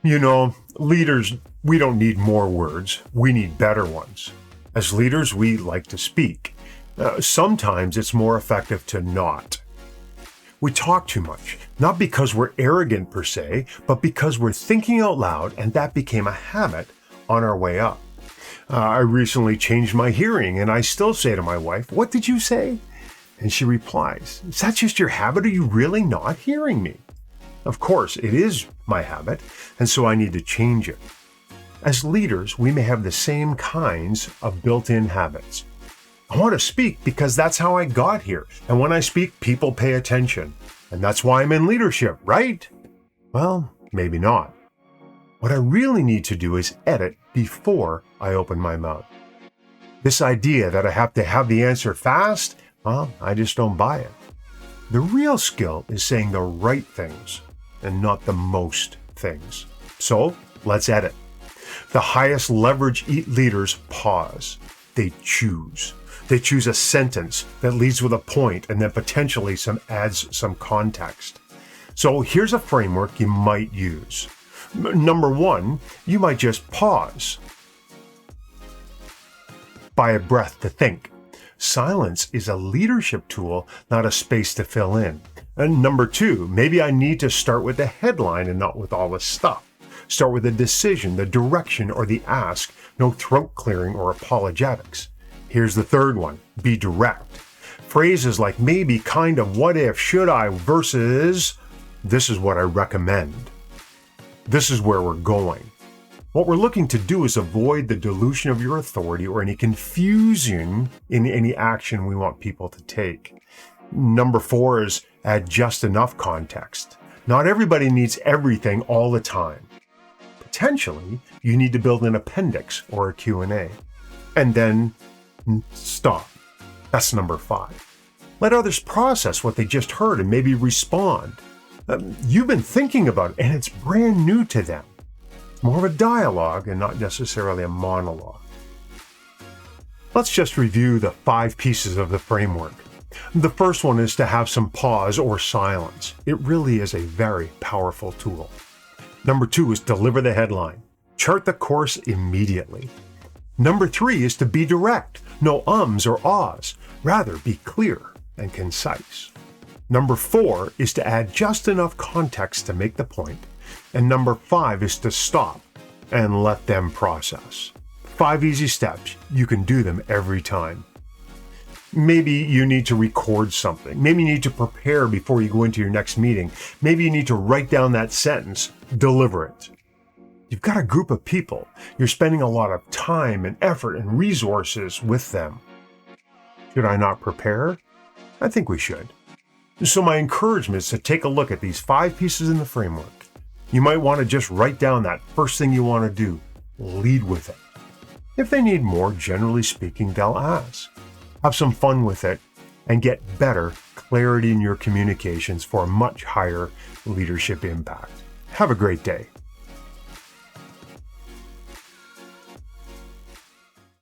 Leaders, we don't need more words. We need better ones. As leaders, we like to speak. Sometimes it's more effective to not. We talk too much, not because we're arrogant per se, but because we're thinking out loud, and that became a habit on our way up. I recently changed my hearing, and I still say to my wife, "What did you say?" And she replies, "Is that just your habit? Are you really not hearing me?" Of course, it is my habit, and so I need to change it. As leaders, we may have the same kinds of built-in habits. I want to speak because that's how I got here, and when I speak, people pay attention, and that's why I'm in leadership, right? Well, maybe not. What I really need to do is edit before I open my mouth. This idea that I have to have the answer fast, well, I just don't buy it. The real skill is saying the right things and not the most things. So let's edit. The highest leverage leaders pause. They choose. They choose a sentence that leads with a point and then potentially adds some context. So here's a framework you might use. Number one, you might just pause. Buy a breath to think. Silence is a leadership tool, not a space to fill in. And number two, maybe I need to start with the headline and not with all the stuff. Start with the decision, the direction, or the ask. No throat clearing or apologetics. Here's the third one, be direct. Phrases like maybe, kind of, what if, should I, versus this is what I recommend. This is where we're going. What we're looking to do is avoid the dilution of your authority or any confusion in any action we want people to take. Number four is add just enough context. Not everybody needs everything all the time. Potentially, you need to build an appendix or a Q&A. And then stop. That's number five. Let others process what they just heard and maybe respond. You've been thinking about it, and it's brand new to them. More of a dialogue and not necessarily a monologue. Let's just review the 5 pieces of the framework. The first one is to have some pause or silence. It really is a very powerful tool. Number 2 is deliver the headline. Chart the course immediately. Number 3 is to be direct. No ums or ahs. Rather, be clear and concise. Number 4 is to add just enough context to make the point. And number 5 is to stop and let them process. 5 easy steps. You can do them every time. Maybe you need to record something. Maybe you need to prepare before you go into your next meeting. Maybe you need to write down that sentence, deliver it. You've got a group of people. You're spending a lot of time and effort and resources with them. Should I not prepare? I think we should. So my encouragement is to take a look at these 5 pieces in the framework. You might want to just write down that first thing you want to do. Lead with it. If they need more, generally speaking, they'll ask. Have some fun with it and get better clarity in your communications for a much higher leadership impact. Have a great day.